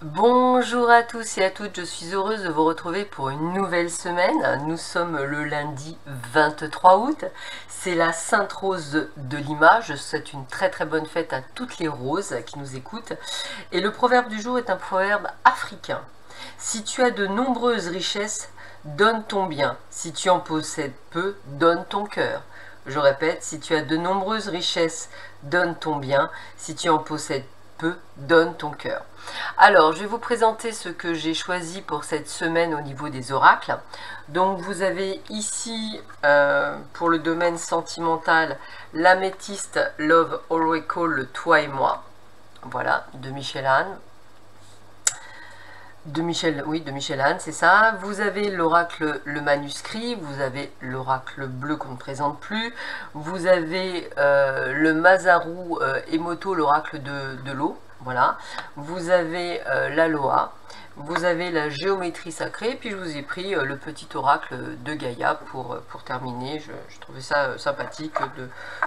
Bonjour à tous et à toutes, je suis heureuse de vous retrouver pour une nouvelle semaine. Nous sommes le lundi 23 août, c'est la Sainte Rose de Lima. Je souhaite une très bonne fête à toutes les roses qui nous écoutent. Et le proverbe du jour est un proverbe africain. Si tu as de nombreuses richesses, donne ton bien. Si tu en possèdes peu, donne ton cœur. Je répète, si tu as de nombreuses richesses, donne ton bien. Si tu en possèdes peu, donne ton cœur. Alors, je vais vous présenter ce que j'ai choisi pour cette semaine au niveau des oracles. Donc, vous avez ici, pour le domaine sentimental, l'améthyste Love Oracle, le Toi et moi. Voilà, de Michel Anne. De Michel Anne, c'est ça. Vous avez l'oracle, le manuscrit, vous avez l'oracle bleu qu'on ne présente plus, vous avez le Masaru Emoto, l'oracle de l'eau, voilà. Vous avez l'Aloha, vous avez la géométrie sacrée, puis je vous ai pris le petit oracle de Gaïa pour terminer. Je trouvais ça sympathique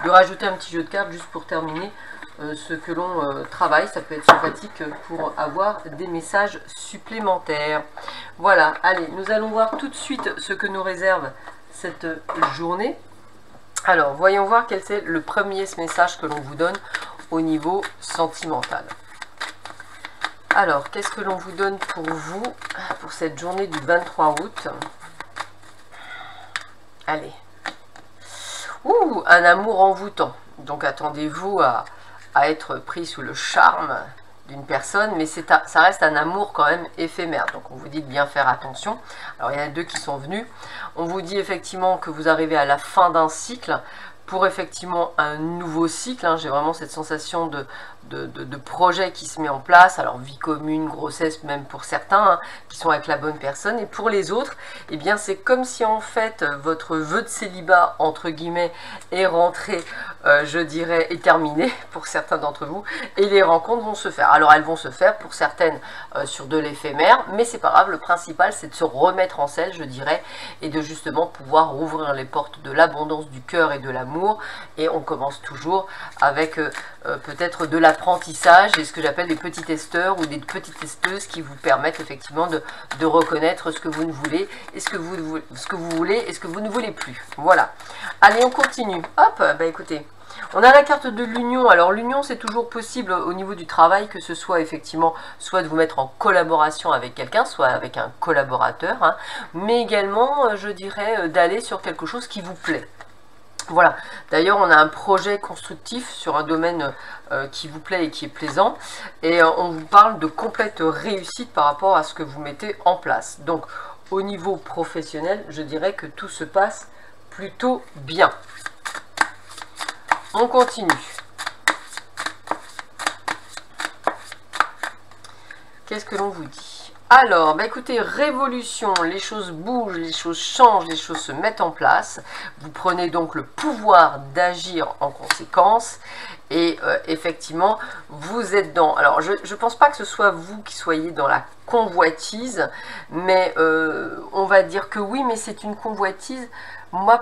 de rajouter un petit jeu de cartes juste pour terminer ce que l'on travaille. Ça peut être sympathique pour avoir des messages supplémentaires. Voilà, allez, nous allons voir tout de suite ce que nous réserve cette journée. Alors, voyons voir quel est le premier message que l'on vous donne au niveau sentimental. Alors, qu'est-ce que l'on vous donne pour vous, pour cette journée du 23 août? Allez. Ouh, un amour envoûtant. Donc, attendez-vous à être pris sous le charme d'une personne, mais ça reste un amour quand même éphémère. Donc, on vous dit de bien faire attention. Alors, il y en a deux qui sont venus. On vous dit effectivement que vous arrivez à la fin d'un cycle pour effectivement un nouveau cycle. Hein. J'ai vraiment cette sensation de projet qui se met en place, alors vie commune, grossesse même pour certains, hein, qui sont avec la bonne personne, et pour les autres, eh bien c'est comme si en fait votre vœu de célibat, entre guillemets, est rentré, je dirais, est terminé pour certains d'entre vous, et les rencontres vont se faire. Alors elles vont se faire pour certaines sur de l'éphémère, mais c'est pas grave, le principal c'est de se remettre en selle, je dirais, et de justement pouvoir rouvrir les portes de l'abondance du cœur et de l'amour, et on commence toujours avec peut-être de l'apprentissage et ce que j'appelle des petits testeurs ou des petites testeuses qui vous permettent effectivement de reconnaître ce que vous ne voulez et ce que vous voulez et ce que vous ne voulez plus. Voilà. Allez, on continue. Hop, bah écoutez, on a la carte de l'union. Alors l'union, c'est toujours possible au niveau du travail, que ce soit effectivement soit de vous mettre en collaboration avec quelqu'un, soit avec un collaborateur, hein, mais également, je dirais, d'aller sur quelque chose qui vous plaît. Voilà, d'ailleurs on a un projet constructif sur un domaine qui vous plaît et qui est plaisant, et on vous parle de complète réussite par rapport à ce que vous mettez en place. Donc au niveau professionnel, je dirais que tout se passe plutôt bien. On continue. Qu'est-ce que l'on vous dit ? Alors, bah écoutez, révolution, les choses bougent, les choses changent, les choses se mettent en place. Vous prenez donc le pouvoir d'agir en conséquence. Et effectivement, vous êtes dans... Alors, je ne pense pas que ce soit vous qui soyez dans la convoitise, mais on va dire que oui, mais c'est une convoitise,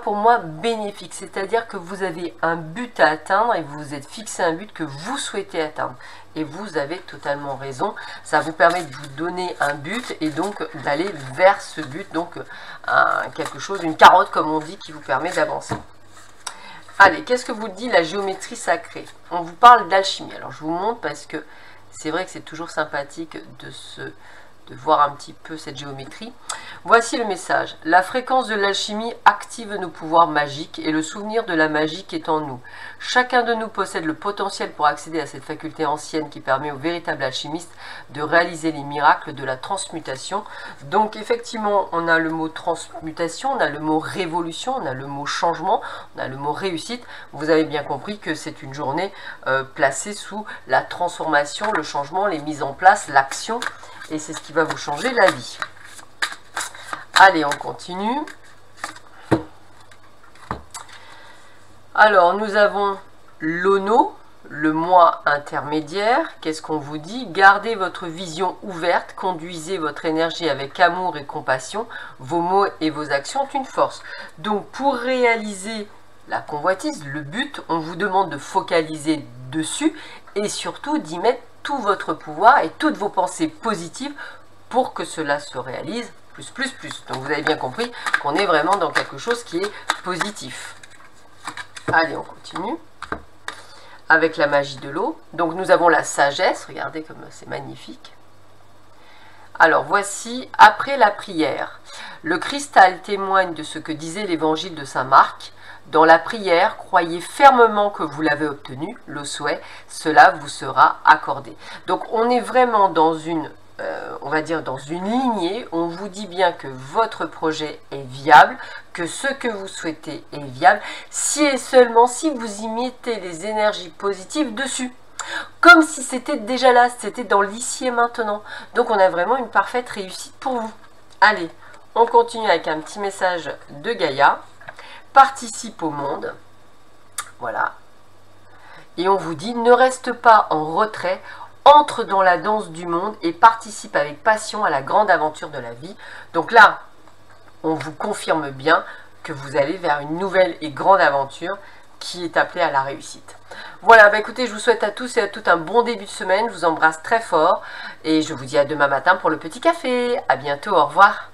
pour moi, bénéfique. C'est-à-dire que vous avez un but à atteindre et vous vous êtes fixé un but que vous souhaitez atteindre. Et vous avez totalement raison. Ça vous permet de vous donner un but et donc d'aller vers ce but. Donc, quelque chose, une carotte, comme on dit, qui vous permet d'avancer. Allez, qu'est-ce que vous dit la géométrie sacrée? On vous parle d'alchimie. Alors, je vous montre parce que c'est vrai que c'est toujours sympathique de voir un petit peu cette géométrie. Voici le message. La fréquence de l'alchimie active nos pouvoirs magiques et le souvenir de la magie qui est en nous. Chacun de nous possède le potentiel pour accéder à cette faculté ancienne qui permet aux véritables alchimistes de réaliser les miracles de la transmutation. Donc effectivement, on a le mot transmutation, on a le mot révolution, on a le mot changement, on a le mot réussite. Vous avez bien compris que c'est une journée placée sous la transformation, le changement, les mises en place, l'action. Et c'est ce qui va vous changer la vie. Allez, on continue. Alors, nous avons l'Ono, le moi intermédiaire. Qu'est-ce qu'on vous dit? Gardez votre vision ouverte, conduisez votre énergie avec amour et compassion. Vos mots et vos actions ont une force. Donc, pour réaliser la convoitise, le but, on vous demande de focaliser dessus et surtout d'y mettre tout votre pouvoir et toutes vos pensées positives pour que cela se réalise plus, plus, plus. Donc vous avez bien compris qu'on est vraiment dans quelque chose qui est positif. Allez, on continue avec la magie de l'eau. Donc nous avons la sagesse, regardez comme c'est magnifique. Alors voici, après la prière, le cristal témoigne de ce que disait l'évangile de saint Marc. Dans la prière, croyez fermement que vous l'avez obtenu, le souhait, cela vous sera accordé. Donc on est vraiment dans une, on va dire dans une lignée, on vous dit bien que votre projet est viable, que ce que vous souhaitez est viable, si et seulement si vous y mettez les énergies positives dessus. Comme si c'était déjà là, c'était dans l'ici et maintenant. Donc on a vraiment une parfaite réussite pour vous. Allez, on continue avec un petit message de Gaïa. Participe au monde. Voilà. Et on vous dit, ne reste pas en retrait, entre dans la danse du monde et participe avec passion à la grande aventure de la vie. Donc là, on vous confirme bien que vous allez vers une nouvelle et grande aventure qui est appelée à la réussite. Voilà, bah écoutez, je vous souhaite à tous et à toutes un bon début de semaine. Je vous embrasse très fort et je vous dis à demain matin pour le petit café. À bientôt, au revoir.